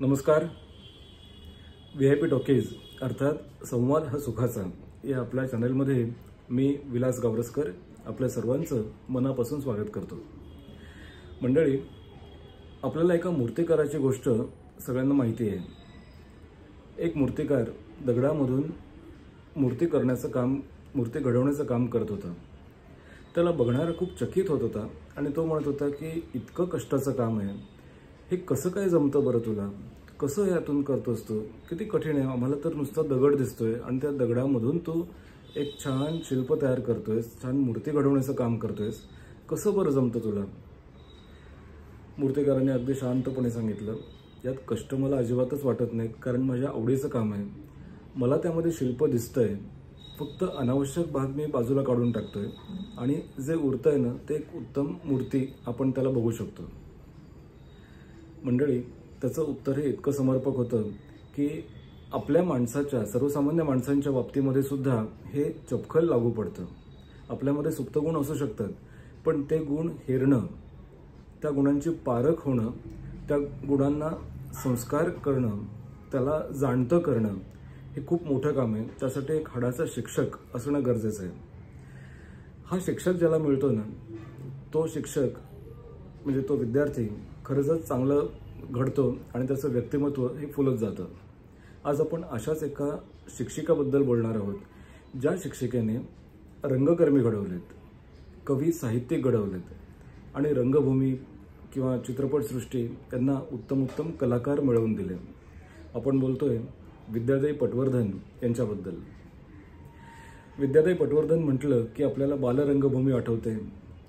नमस्कार. VIP talkies अर्थात संवाद हा सुखाचा या आपल्या चॅनलमध्ये मी विलास गावरस्कर आपल्या सर्वांचं मनापासून स्वागत करतो. मंडळी, आपल्याला एका मूर्तिकाराची गोष्ट सगळ्यांना माहिती आहे. एक मूर्तिकार दगडामधून मूर्ती घडवण्याचं काम करत होता. त्याला बघणारा खूप चकित होत होता आणि तो म्हणत होता की इतकं कष्टाचं काम आहे, हे कसं काय जमतं बरं तुला? कसं यातून करतोस तू? किती कठीण आहे. आम्हाला तर नुसता दगड दिसतोय आणि त्या दगडामधून तू एक छान शिल्प तयार करतोयस, छान मूर्ती घडवण्याचं काम करतोयस. कसं बरं जमतं तुला? मूर्तिकाराने अगदी शांतपणे सांगितलं, यात कष्ट मला अजिबातच वाटत नाही, कारण माझ्या आवडीचं काम आहे. मला त्यामध्ये शिल्प दिसतंय, फक्त अनावश्यक भाग मी बाजूला काढून टाकतोय आणि जे उरतंय ना ते एक उत्तम मूर्ती आपण त्याला बघू शकतो. मंडळी, त्याचं उत्तर हे इतकं समर्पक होतं की आपल्या माणसाच्या, सर्वसामान्य माणसांच्या बाबतीमध्ये सुद्धा हे चपखल लागू पडतं. आपल्यामध्ये सुप्त गुण असू शकतात, पण ते गुण हेरणं, त्या गुणांची पारख होणं, त्या गुणांना संस्कार करणं, त्याला जाणतं करणं हे खूप मोठं काम आहे. त्यासाठी एक हाडाचा शिक्षक असणं गरजेचं आहे. हा शिक्षक ज्याला मिळतो ना, तो शिक्षक म्हणजे तो विद्यार्थी खरंच चांगलं घडतो आणि त्याचं व्यक्तिमत्व हे फुलत जातं. आज आपण अशाच एका शिक्षिकाबद्दल बोलणार आहोत, ज्या शिक्षिकेने रंगकर्मी घडवलेत, कवी साहित्यिक घडवलेत आणि रंगभूमी किंवा चित्रपटसृष्टी त्यांना उत्तम कलाकार मिळवून दिले. आपण बोलतोय विद्याताई पटवर्धन यांच्याबद्दल. विद्याताई पटवर्धन म्हटलं की आपल्याला बालरंगभूमी आठवते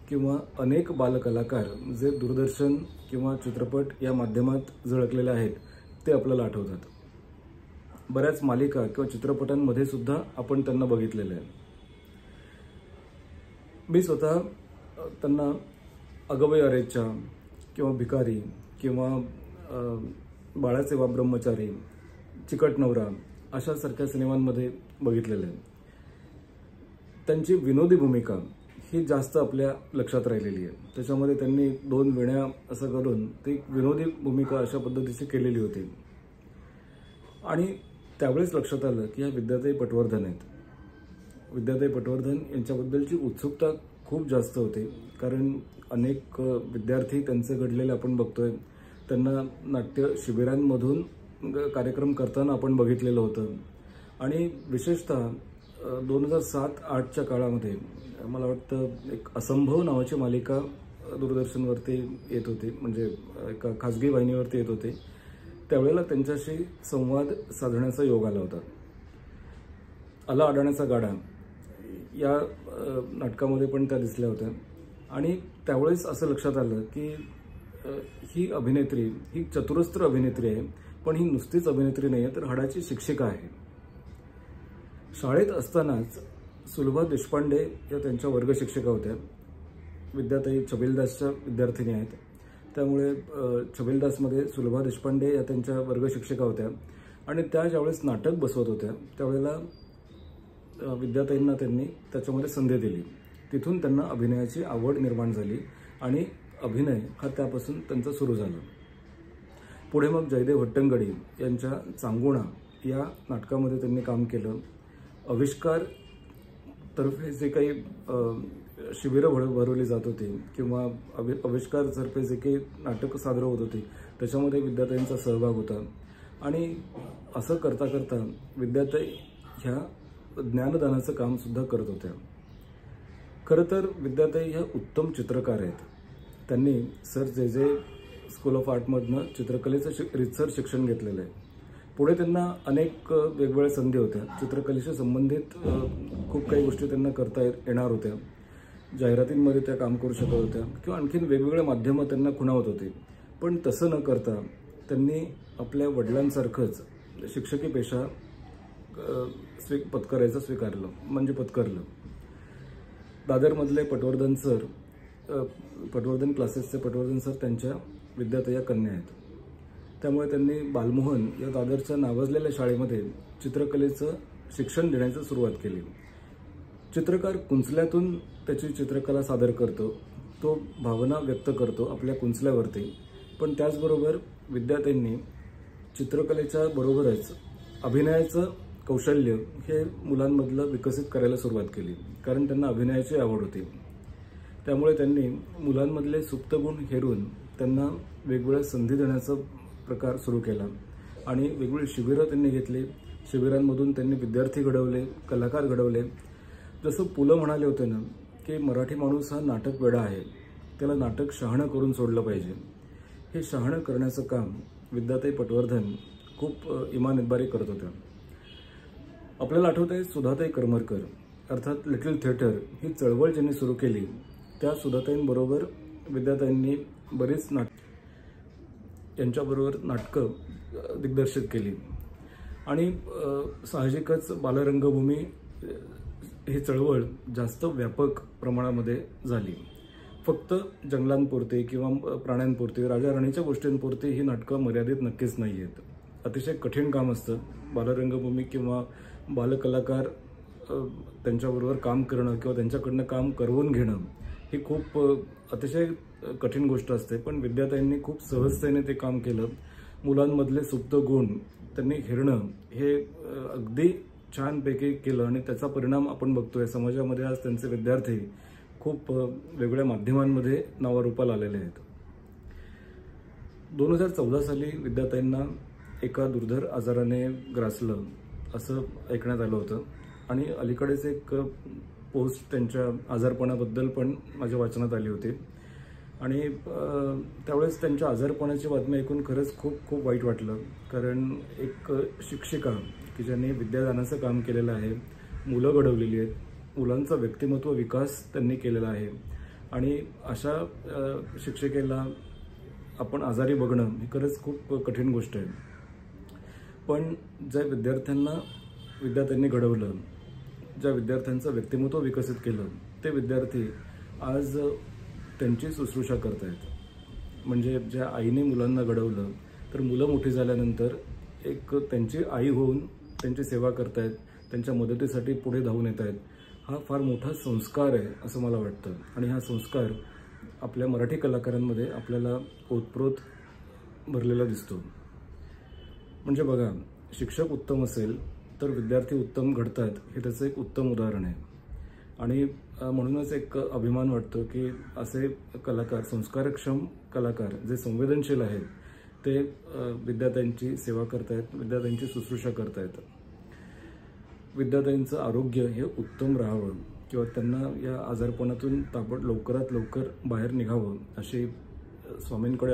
किंवा अनेक बालकलाकार जे दूरदर्शन किंवा चित्रपट या माध्यमात झळकलेले आहेत ते आपल्याला आठवतात. बऱ्याच मालिका किंवा चित्रपटांमध्ये सुद्धा आपण त्यांना बघितलेलं आहे. मी स्वतः त्यांना अगवय अरेच्चा किंवा भिकारी किंवा बाळाचे वा ब्रह्मचारी, चिकट नवरा अशासारख्या सिनेमांमध्ये बघितलेलं आहे. त्यांची विनोदी भूमिका ही जास्त आपल्या लक्षात राहिलेली आहे. त्याच्यामध्ये त्यांनी 2 वेण्या असं करून ती विनोदी भूमिका अशा पद्धतीची केलेली होती आणि त्यावेळेस लक्षात आलं की ह्या विद्याताई पटवर्धन आहेत. विद्याताई पटवर्धन यांच्याबद्दलची उत्सुकता खूप जास्त होती, कारण अनेक विद्यार्थी त्यांचे घडलेले आपण बघतोय. त्यांना नाट्य शिबिरांमधून कार्यक्रम करताना आपण बघितलेलं होतं आणि विशेषतः 2007-08च्या काळामध्ये मला वाटतं एक असंभव नावाची मालिका दूरदर्शनवरती येत होती, म्हणजे एका खाजगी वाहिनीवरती येत होती. त्यावेळेला त्यांच्याशी संवाद साधण्याचा योग आला होता. आला अडाण्याचा गाडा या नाटकामध्ये पण त्या दिसल्या होत्या आणि त्यावेळेस असं लक्षात आलं की ही अभिनेत्री ही चतुरस्त्र अभिनेत्री आहे, पण ही नुसतीच अभिनेत्री नाही आहे, तर हाडाची शिक्षिका आहे. शाळेत असतानाच सुलभा देशपांडे या त्यांच्या वर्ग शिक्षिका होत्या. विद्याताई छबिलदासच्या विद्यार्थिनी आहेत, त्यामुळे छबिलदासमध्ये सुलभा देशपांडे या त्यांच्या वर्ग शिक्षिका होत्या आणि त्या ज्यावेळेस नाटक बसवत होत्या त्यावेळेला विद्याताईंना त्यांनी त्याच्यामध्ये संधी दिली. तिथून त्यांना अभिनयाची आवड निर्माण झाली आणि अभिनय हा त्यापासून त्यांचा सुरू झाला. पुढे मग जयदेव हट्टंगडी यांच्या चांगुणा या नाटकामध्ये त्यांनी काम केलं. आविष्कार तर्फे जे काही शिबिरं भरवली जात होती किंवा आविष्कार तर्फे जे काही नाटक सादर होत होती त्याच्यामध्ये विद्याताईंचा सहभाग होता आणि असं करता करता विद्याताई ह्या ज्ञानदानाचं काम सुद्धा करत होत्या. खरं तर विद्याताई ह्या उत्तम चित्रकार आहेत. त्यांनी सर जे स्कूल ऑफ आर्टमधनं चित्रकलेचं रीतसर शिक्षण घेतलेलं आहे. पुढे त्यांना अनेक वेगवेगळ्या संधी होत्या. चित्रकलेशी संबंधित खूप काही गोष्टी त्यांना करता येणार होत्या. जाहिरातींमध्ये त्या काम करू शकत होत्या किंवा आणखीन वेगवेगळे माध्यमं त्यांना खुणावत होती. पण तसं न करता त्यांनी आपल्या वडिलांसारखंच शिक्षकी पेशा पत्करलं. दादरमधले पटवर्धन क्लासेसचे पटवर्धन सर त्यांच्या विद्याताई कन्या आहेत. त्यामुळे त्यांनी बालमोहन या दादरच्या नावाजलेल्या शाळेमध्ये चित्रकलेचं शिक्षण देण्याची सुरुवात केली. चित्रकार कुंचल्यातून त्याची चित्रकला सादर करतो, तो भावना व्यक्त करतो आपल्या कुंचल्यावरती. पण त्याचबरोबर विद्याताईंनी चित्रकलेच्या बरोबरच अभिनयाचं कौशल्य हे मुलांमधलं विकसित करायला सुरुवात केली, कारण त्यांना अभिनयाची आवड होती. त्यामुळे त्यांनी मुलांमधले सुप्त गुण हेरून त्यांना वेगवेगळ्या संधी देण्याचा प्रकार सुरू केला आणि वेगवेगळी शिबिरं त्यांनी घेतली. शिबिरांमधून त्यांनी विद्यार्थी घडवले, कलाकार घडवले. जसं पुलं म्हणाले होते ना की मराठी माणूस हा नाटक वेडा आहे, त्याला नाटक शहाणं करून सोडलं पाहिजे. हे शहाणं करण्याचं काम विद्याताई पटवर्धन खूप इमानतबारी करत होत्या. आपल्याला आठवतंय सुधाताई करमरकर अर्थात लिटिल थिएटर ही चळवळ ज्यांनी सुरू केली, त्या सुधाताईंबरोबर विद्याताईंनी बरीच यांच्याबरोबर नाटकं दिग्दर्शित केली आणि साहजिकच बालरंगभूमी ही चळवळ जास्त व्यापक प्रमाणामध्ये झाली. फक्त जंगलांपुरते किंवा प्राण्यांपुरते, राजा राणीच्या गोष्टींपुरते ही नाटकं मर्यादित नक्कीच नाही आहेत. अतिशय कठीण काम असतं. बालरंगभूमी किंवा बालकलाकार त्यांच्याबरोबर काम करणं किंवा त्यांच्याकडनं काम करवून घेणं ही खूप अतिशय कठीण गोष्ट असते. पण विद्याताईंनी खूप सहजतेने ते काम केलं. मुलांमधले सुप्त गुण त्यांनी हेरणं हे अगदी छानपैकी केलं आणि त्याचा परिणाम आपण बघतोय. समाजामध्ये आज त्यांचे विद्यार्थी खूप वेगवेगळ्या माध्यमांमध्ये नावारूपाला आलेले आहेत. 2014 साली विद्याताईंना एका दुर्धर आजाराने ग्रासलं असं ऐकण्यात आलं होतं आणि अलीकडेच एक पोस्ट त्यांच्या आजारपणाबद्दल पण माझ्या वाचनात आली होती आणि त्यावेळेस त्यांच्या आजारपणाची बातमी ऐकून खरंच खूप खूप वाईट वाटलं. कारण एक शिक्षिका की ज्यांनी विद्यादानाचं काम केलेलं आहे, मुलं घडवलेली आहेत, मुलांचा व्यक्तिमत्व विकास त्यांनी केलेला आहे आणि अशा शिक्षिकेला आपण आजारी बघणं ही खरंच खूप कठीण गोष्ट आहे. पण ज्या विद्यार्थ्यांना विद्याताईंनी घडवलं, ज्या विद्यार्थ्यांचं व्यक्तिमत्व विकसित केलं, ते विद्यार्थी आज त्यांची शुश्रूषा करत आहेत. म्हणजे ज्या आईने मुलांना घडवलं, तर मुलं मोठी झाल्यानंतर एक त्यांची आई होऊन त्यांची सेवा करतायत, त्यांच्या मदतीसाठी पुढे धावून येत आहेत. हा फार मोठा संस्कार आहे असं मला वाटतं आणि हा संस्कार आपल्या मराठी कलाकारांमध्ये आपल्याला ओतप्रोत भरलेला दिसतो. म्हणजे बघा, शिक्षक उत्तम असेल तर विद्यार्थी उत्तम घडतात, हे त्याचं एक उत्तम उदाहरण आहे. आणि म्हणूनच एक अभिमान वाटतो की असे कलाकार, संस्कारक्षम कलाकार जे संवेदनशील आहेत, ते विद्याताईंची सेवा करतायत, विद्याताईंची शुश्रूषा करतायत. विद्याताईंचं आरोग्य हे उत्तम राहावं किंवा त्यांना या आजारपणातून लवकरात लवकर बाहेर निघावं अशी स्वामींकडे